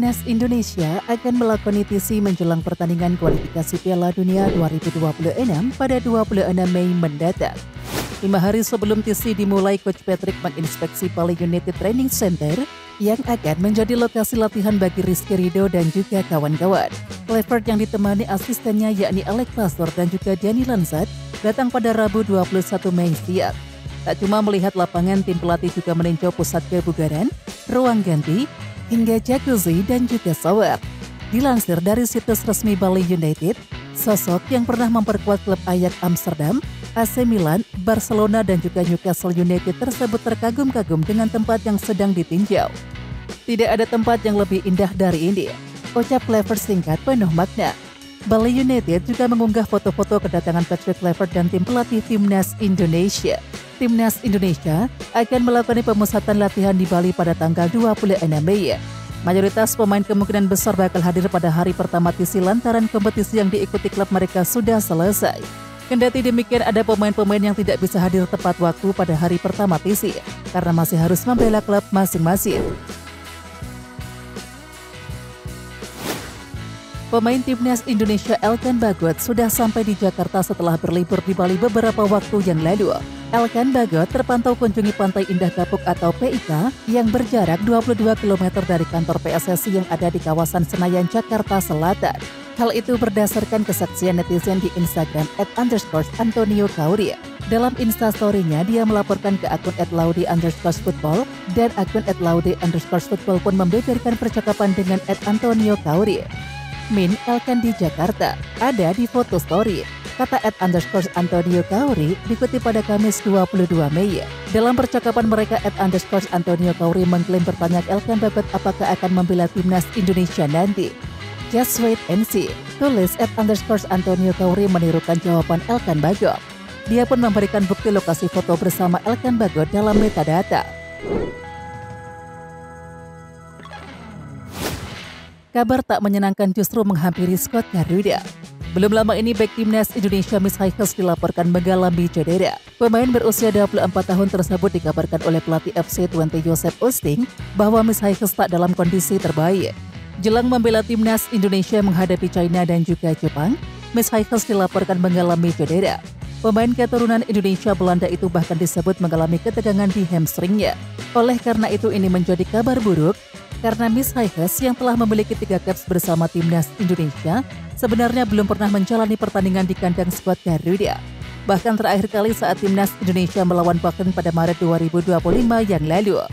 Timnas Indonesia akan melakoni TC menjelang pertandingan kualifikasi Piala Dunia 2026 pada 26 Mei mendatang. 5 hari sebelum TC dimulai, Coach Patrick menginspeksi Bali United Training Center yang akan menjadi lokasi latihan bagi Rizky Ridho dan juga kawan-kawan. Clifford yang ditemani asistennya yakni Alex Pastor dan juga Dani Lanzat datang pada Rabu 21 Mei siang. Tak cuma melihat lapangan, tim pelatih juga meninjau pusat kebugaran, ruang ganti, hingga jacuzzi dan juga shower. Dilansir dari situs resmi Bali United, sosok yang pernah memperkuat klub Ajax Amsterdam, AC Milan, Barcelona dan juga Newcastle United tersebut terkagum-kagum dengan tempat yang sedang ditinjau. Tidak ada tempat yang lebih indah dari ini, ucap Clifford singkat penuh makna. Bali United juga mengunggah foto-foto kedatangan Patrick Clifford dan tim pelatih Timnas Indonesia. Timnas Indonesia akan melakukan pemusatan latihan di Bali pada tanggal 26 Mei. Mayoritas pemain kemungkinan besar bakal hadir pada hari pertama TC lantaran kompetisi yang diikuti klub mereka sudah selesai. Kendati demikian, ada pemain-pemain yang tidak bisa hadir tepat waktu pada hari pertama TC karena masih harus membela klub masing-masing. Pemain Timnas Indonesia Elkan Bagot sudah sampai di Jakarta setelah berlibur di Bali beberapa waktu yang lalu. Elkan Bagot terpantau kunjungi Pantai Indah Kapuk atau PIK yang berjarak 22 km dari kantor PSSI yang ada di kawasan Senayan, Jakarta Selatan. Hal itu berdasarkan kesaksian netizen di Instagram @_Antonio Kauri. Dalam instastory-nya, dia melaporkan ke akun @laude_football dan akun @laude_football pun membeberkan percakapan dengan @Antonio Kauri. Min Elkan di Jakarta, ada di foto story, kata @_Antonio Kauri dikutip pada Kamis 22 Mei. Dalam percakapan mereka, @_Antonio Kauri mengklaim bertanya Elkan Bagot apakah akan membela Timnas Indonesia nanti. Just wait and see, tulis @_Antonio Kauri menirukan jawaban Elkan Bagot. Dia pun memberikan bukti lokasi foto bersama Elkan Bagot dalam metadata. Kabar tak menyenangkan justru menghampiri skuad Garuda. Belum lama ini bek Timnas Indonesia Mishaikhes dilaporkan mengalami cedera. Pemain berusia 24 tahun tersebut dikabarkan oleh pelatih FC Twente Joseph Osting bahwa Mishaikhes tak dalam kondisi terbaik. Jelang membela Timnas Indonesia menghadapi China dan juga Jepang, Mishaikhes dilaporkan mengalami cedera. Pemain keturunan Indonesia Belanda itu bahkan disebut mengalami ketegangan di hamstringnya. Oleh karena itu ini menjadi kabar buruk karena Mishaikhes yang telah memiliki 3 caps bersama Timnas Indonesia sebenarnya belum pernah menjalani pertandingan di kandang skuad Garuda. Bahkan terakhir kali saat Timnas Indonesia melawan Bahrain pada Maret 2025 yang lalu.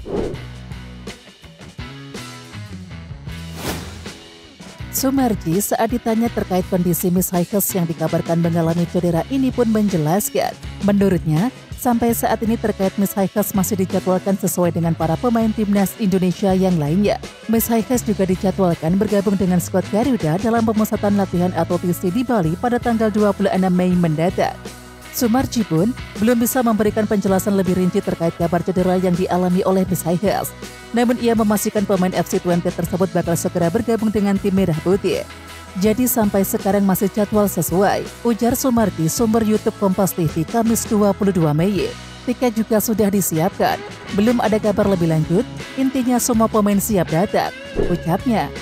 Sumarji saat ditanya terkait kondisi Mishaikhes yang dikabarkan mengalami cedera ini pun menjelaskan, menurutnya sampai saat ini terkait Mishaikhes masih dijadwalkan sesuai dengan para pemain Timnas Indonesia yang lainnya. Mishaikhes juga dijadwalkan bergabung dengan skuad Garuda dalam pemusatan latihan atau TC di Bali pada tanggal 26 Mei mendatang. Sumarji pun belum bisa memberikan penjelasan lebih rinci terkait kabar cedera yang dialami oleh Mishaikhes. Namun ia memastikan pemain FC Twente tersebut bakal segera bergabung dengan tim Merah Putih. Jadi sampai sekarang masih jadwal sesuai, ujar Sumarji sumber YouTube Kompas TV Kamis 22 Mei. Tiket juga sudah disiapkan. Belum ada kabar lebih lanjut, intinya semua pemain siap datang, ucapnya.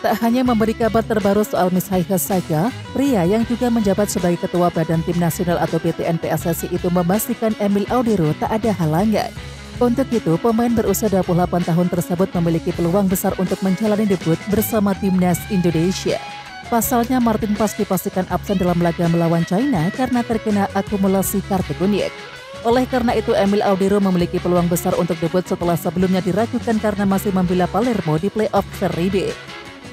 Tak hanya memberi kabar terbaru soal Mishaikhes saja, pria yang juga menjabat sebagai Ketua Badan Tim Nasional atau BTN PSSI itu memastikan Emil Audero tak ada halangan. Untuk itu, pemain berusia 28 tahun tersebut memiliki peluang besar untuk menjalani debut bersama Timnas Indonesia. Pasalnya, Martin Pas dipastikan absen dalam laga melawan China karena terkena akumulasi kartu kuning. Oleh karena itu, Emil Audero memiliki peluang besar untuk debut setelah sebelumnya diragukan karena masih membela Palermo di playoff Serie B.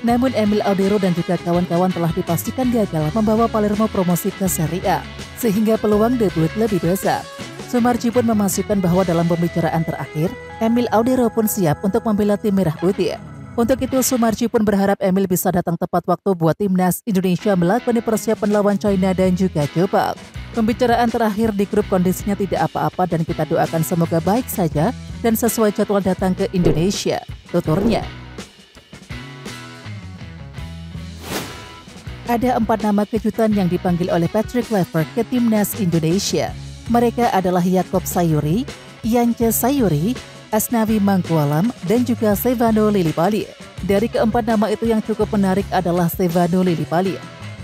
Namun Emil Audero dan juga kawan-kawan telah dipastikan gagal membawa Palermo promosi ke Serie A, sehingga peluang debut lebih besar. Sumarji pun memastikan bahwa dalam pembicaraan terakhir, Emil Audero pun siap untuk membela tim Merah Putih. Untuk itu, Sumarji pun berharap Emil bisa datang tepat waktu buat Timnas Indonesia melakoni persiapan lawan China dan juga Jepang. Pembicaraan terakhir di grup kondisinya tidak apa-apa dan kita doakan semoga baik saja dan sesuai jadwal datang ke Indonesia, tuturnya. Ada 4 nama kejutan yang dipanggil oleh Patrick Clifford ke Timnas Indonesia. Mereka adalah Yakob Sayuri, Yance Sayuri, Asnawi Mangkualam, dan juga Stefano Lillipali. Dari keempat nama itu yang cukup menarik adalah Stefano Lillipali.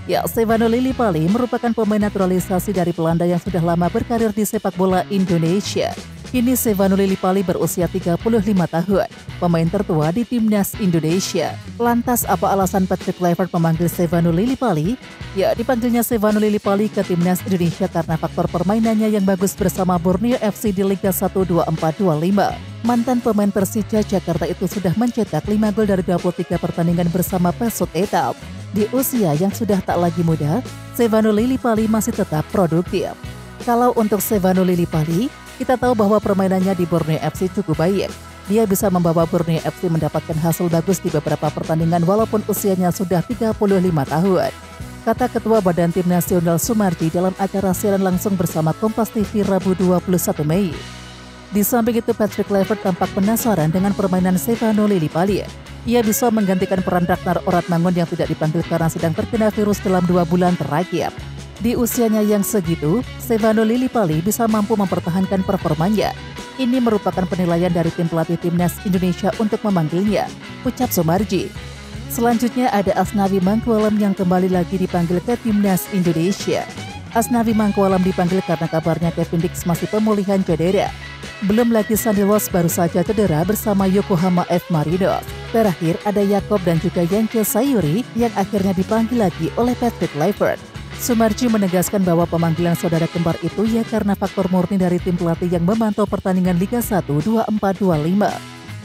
Ya, Stefano Lillipali merupakan pemain naturalisasi dari Belanda yang sudah lama berkarir di sepak bola Indonesia. Kini Stefano Lillipali berusia 35 tahun, pemain tertua di timnas Indonesia. Lantas apa alasan Patrick Kluivert memanggil Stefano Lillipali? Ya, dipanggilnya Stefano Lillipali ke timnas Indonesia karena faktor permainannya yang bagus bersama Borneo FC di Liga 1 24-25. Mantan pemain Persija Jakarta itu sudah mencetak 5 gol dari 23 pertandingan bersama Pesut Etam. Di usia yang sudah tak lagi muda, Stefano Lillipali masih tetap produktif. Kalau untuk Stefano Lillipali, kita tahu bahwa permainannya di Borneo FC cukup baik. Dia bisa membawa Borneo FC mendapatkan hasil bagus di beberapa pertandingan walaupun usianya sudah 35 tahun. Kata Ketua Badan Tim Nasional Sumarji dalam acara siaran langsung bersama Kompas TV Rabu 21 Mei. Di samping itu, Patrick Kluivert tampak penasaran dengan permainan Stefano Lillipali. Ia bisa menggantikan peran Ragnar Oratmangun yang tidak dipanggil karena sedang terkena virus dalam 2 bulan terakhir. Di usianya yang segitu, Stefano Lillipali bisa mampu mempertahankan performanya. Ini merupakan penilaian dari tim pelatih timnas Indonesia untuk memanggilnya, ucap Sumarji. Selanjutnya ada Asnawi Mangkualam yang kembali lagi dipanggil ke timnas Indonesia. Asnawi Mangkualam dipanggil karena kabarnya Kevin Dix masih pemulihan cedera. Belum lagi Sandy Walsh baru saja cedera bersama Yokohama F. Marinos. Terakhir ada Yakob dan juga Yance Sayuri yang akhirnya dipanggil lagi oleh Patrick Kluivert. Sumarji menegaskan bahwa pemanggilan saudara kembar itu ya karena faktor murni dari tim pelatih yang memantau pertandingan Liga 1 24-25.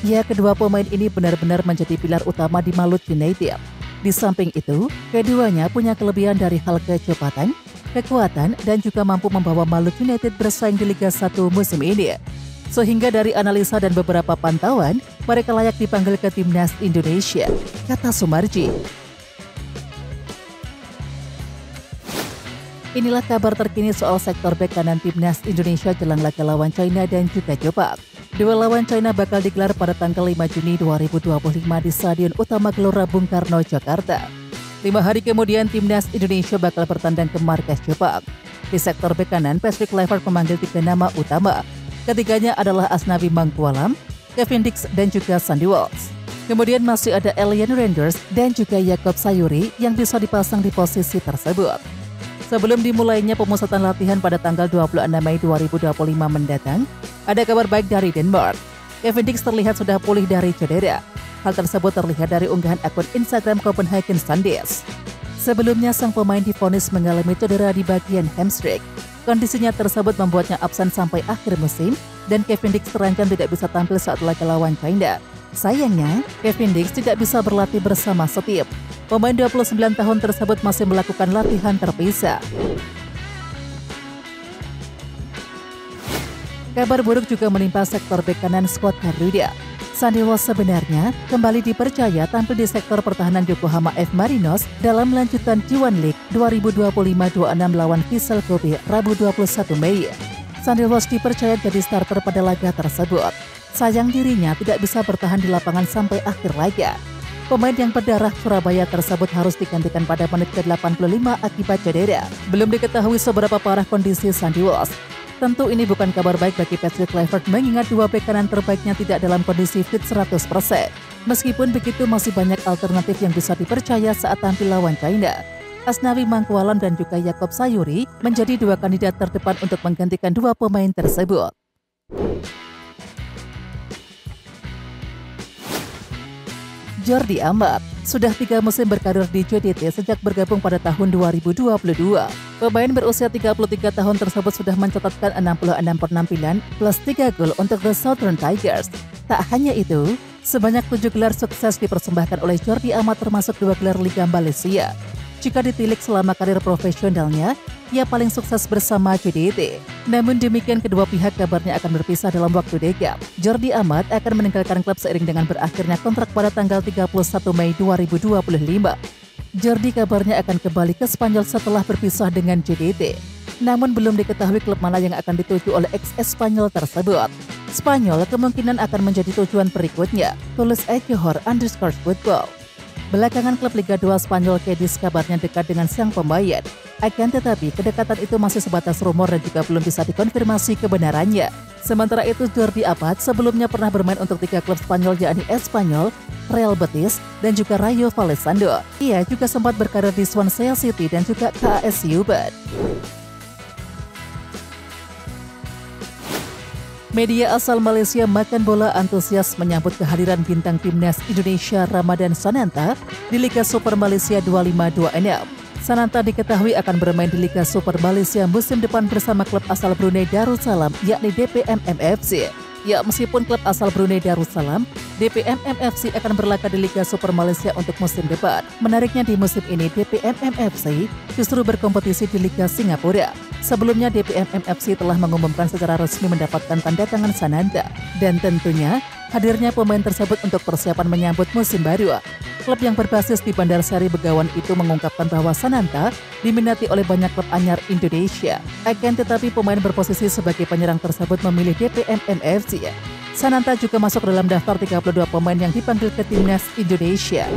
Ya, kedua pemain ini benar-benar menjadi pilar utama di Malut United. Di samping itu, keduanya punya kelebihan dari hal kecepatan, kekuatan, dan juga mampu membawa Malut United bersaing di Liga 1 musim ini. Sehingga dari analisa dan beberapa pantauan, mereka layak dipanggil ke timnas Indonesia, kata Sumarji. Inilah kabar terkini soal sektor bek kanan timnas Indonesia jelang laga lawan China dan juga Jepang. Duel lawan China bakal digelar pada tanggal 5 Juni 2025 di Stadion Utama Gelora Bung Karno, Jakarta. 5 hari kemudian, timnas Indonesia bakal bertandang ke markas Jepang. Di sektor bek kanan, Patrick Kluivert memanggil 3 nama utama. Ketiganya adalah Asnawi Mangkualam, Kevin Dix, dan juga Sandy Walsh. Kemudian masih ada Elian Renders dan juga Yakob Sayuri yang bisa dipasang di posisi tersebut. Sebelum dimulainya pemusatan latihan pada tanggal 26 Mei 2025 mendatang, ada kabar baik dari Denmark. Kevin Dix terlihat sudah pulih dari cedera. Hal tersebut terlihat dari unggahan akun Instagram Copenhagen Sundays. Sebelumnya, sang pemain divonis mengalami cedera di bagian hamstring. Kondisinya tersebut membuatnya absen sampai akhir musim, dan Kevin Dix terancam tidak bisa tampil saat laga lawan China. Sayangnya, Kevin Dix tidak bisa berlatih bersama tim. Pemain 29 tahun tersebut masih melakukan latihan terpisah. Kabar buruk juga menimpa sektor bek kanan skuad Garuda. Sandy Walsh sebenarnya kembali dipercaya tampil di sektor pertahanan Yokohama F. Marinos dalam lanjutan G1 League 2025-26 lawan Vissel Kobe Rabu 21 Mei. Sandy Walsh dipercaya jadi starter pada laga tersebut. Sayang dirinya tidak bisa bertahan di lapangan sampai akhir laga. Pemain yang berdarah Surabaya tersebut harus digantikan pada menit ke-85 akibat cedera. Belum diketahui seberapa parah kondisi Sandy Walsh. Tentu ini bukan kabar baik bagi Patrick Kluivert mengingat dua bek kanan terbaiknya tidak dalam kondisi fit 100%. Meskipun begitu, masih banyak alternatif yang bisa dipercaya saat tampil lawan China. Asnawi Mangkualam dan juga Yakob Sayuri menjadi dua kandidat terdepan untuk menggantikan dua pemain tersebut. Jordi Amat sudah 3 musim berkarir di JDT sejak bergabung pada tahun 2022. Pemain berusia 33 tahun tersebut sudah mencatatkan 66 penampilan plus 3 gol untuk The Southern Tigers. Tak hanya itu, sebanyak 7 gelar sukses dipersembahkan oleh Jordi Amat termasuk 2 gelar Liga Malaysia. Jika ditilik selama karir profesionalnya, ia paling sukses bersama JDT. Namun demikian, kedua pihak kabarnya akan berpisah dalam waktu dekat. Jordi Amat akan meninggalkan klub seiring dengan berakhirnya kontrak pada tanggal 31 Mei 2025. Jordi kabarnya akan kembali ke Spanyol setelah berpisah dengan JDT. Namun belum diketahui klub mana yang akan dituju oleh ex-Spanyol tersebut. Spanyol kemungkinan akan menjadi tujuan berikutnya, tulis @johor_football. Belakangan klub Liga 2 Spanyol Cadiz kabarnya dekat dengan sang pemain. Akan tetapi, kedekatan itu masih sebatas rumor dan juga belum bisa dikonfirmasi kebenarannya. Sementara itu, Jordi Amat sebelumnya pernah bermain untuk 3 klub Spanyol, yakni Espanyol, Real Betis, dan juga Rayo Vallecano. Ia juga sempat berkarir di Swansea City dan juga KAS Subang. Media asal Malaysia Makan Bola antusias menyambut kehadiran bintang timnas Indonesia Ramadan Sananta di Liga Super Malaysia 2526. Sananta diketahui akan bermain di Liga Super Malaysia musim depan bersama klub asal Brunei Darussalam, yakni DPMM FC. Ya, meskipun klub asal Brunei Darussalam, DPMM FC akan berlaga di Liga Super Malaysia untuk musim depan. Menariknya di musim ini, DPMM FC justru berkompetisi di Liga Singapura. Sebelumnya DPMM FC telah mengumumkan secara resmi mendapatkan tanda tangan Sananta. Dan tentunya, hadirnya pemain tersebut untuk persiapan menyambut musim baru. Klub yang berbasis di Bandar Seri Begawan itu mengungkapkan bahwa Sananta diminati oleh banyak klub anyar Indonesia. Akan tetapi pemain berposisi sebagai penyerang tersebut memilih DPMM FC. Sananta juga masuk dalam daftar 32 pemain yang dipanggil ke timnas Indonesia.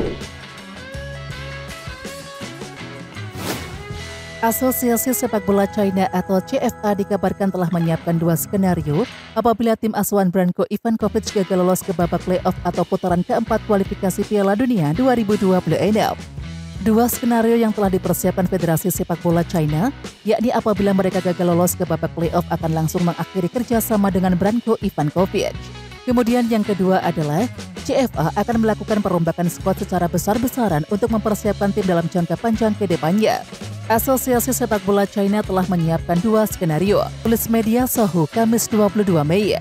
Asosiasi Sepak Bola China atau CFA dikabarkan telah menyiapkan 2 skenario apabila tim asuhan Branko Ivankovic gagal lolos ke babak playoff atau putaran keempat kualifikasi Piala Dunia 2026. 2 skenario yang telah dipersiapkan Federasi Sepak Bola China, yakni apabila mereka gagal lolos ke babak playoff akan langsung mengakhiri kerjasama dengan Branko Ivankovic. Kemudian yang kedua adalah CFA akan melakukan perombakan skuad secara besar-besaran untuk mempersiapkan tim dalam jangka panjang ke depannya. Asosiasi Sepak Bola China telah menyiapkan 2 skenario, tulis media Sohu Kamis 22 Mei.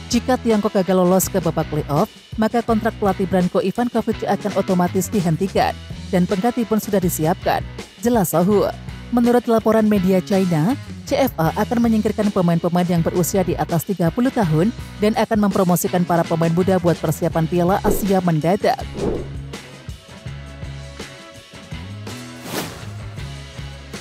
Jika Tiongkok gagal lolos ke babak playoff, maka kontrak pelatih Branko Ivankovic akan otomatis dihentikan dan pengganti pun sudah disiapkan, jelas Sohu. Menurut laporan media China, CFA akan menyingkirkan pemain-pemain yang berusia di atas 30 tahun dan akan mempromosikan para pemain muda buat persiapan Piala Asia mendatang.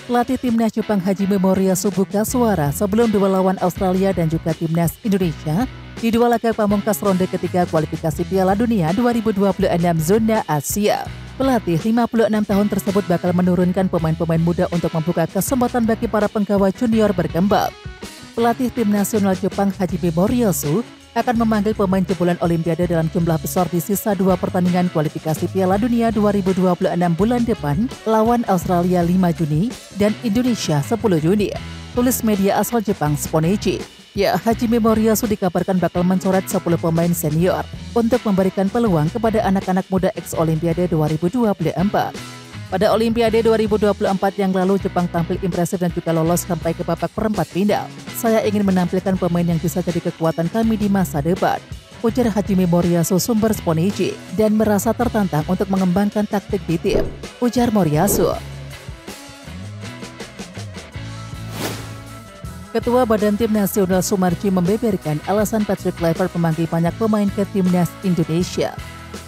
Pelatih timnas Jepang Hajime Moriyasu buka suara sebelum duel lawan Australia dan juga timnas Indonesia di 2 laga pamungkas ronde ketiga kualifikasi Piala Dunia 2026 zona Asia. Pelatih 56 tahun tersebut bakal menurunkan pemain-pemain muda untuk membuka kesempatan bagi para penggawa junior berkembang. Pelatih tim nasional Jepang Hajime Moriyasu akan memanggil pemain jebolan Olimpiade dalam jumlah besar di sisa 2 pertandingan kualifikasi Piala Dunia 2026 bulan depan lawan Australia 5 Juni dan Indonesia 10 Juni. Tulis media asal Jepang Sponichi. Ya, Hajime Moriyasu dikabarkan bakal mencoret 10 pemain senior untuk memberikan peluang kepada anak-anak muda ex-Olimpiade 2024. Pada Olimpiade 2024 yang lalu, Jepang tampil impresif dan juga lolos sampai ke babak perempat final. Saya ingin menampilkan pemain yang bisa jadi kekuatan kami di masa depan, ujar Hajime Moriyasu sumber Sponichi, dan merasa tertantang untuk mengembangkan taktik di tim, ujar Moriyasu. Ketua Badan Tim Nasional Sumarji membeberkan alasan Patrick Kluivert memanggil banyak pemain ke timnas Indonesia.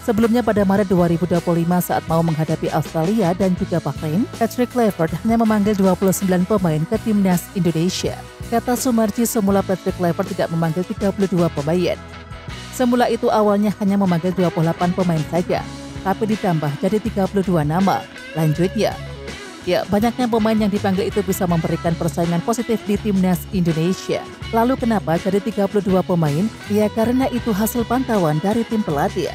Sebelumnya pada Maret 2025 saat mau menghadapi Australia dan juga Bahrain, Patrick Kluivert hanya memanggil 29 pemain ke timnas Indonesia. Kata Sumarji, semula Patrick Kluivert tidak memanggil 32 pemain. Semula itu awalnya hanya memanggil 28 pemain saja, tapi ditambah jadi 32 nama. Lanjutnya, ya, banyaknya pemain yang dipanggil itu bisa memberikan persaingan positif di timnas Indonesia. Lalu kenapa jadi 32 pemain? Ya, karena itu hasil pantauan dari tim pelatih.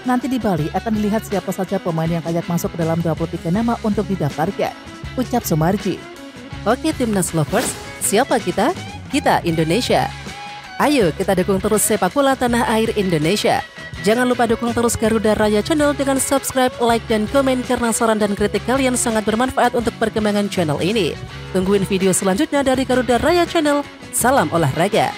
Nanti di Bali akan dilihat siapa saja pemain yang layak masuk ke dalam 23 nama untuk didaftarkan, ucap Sumarji. Oke Timnas Lovers, siapa kita? Kita Indonesia. Ayo kita dukung terus sepak bola tanah air Indonesia. Jangan lupa dukung terus Garuda Raya Channel dengan subscribe, like, dan komen karena saran dan kritik kalian sangat bermanfaat untuk perkembangan channel ini. Tungguin video selanjutnya dari Garuda Raya Channel. Salam olahraga.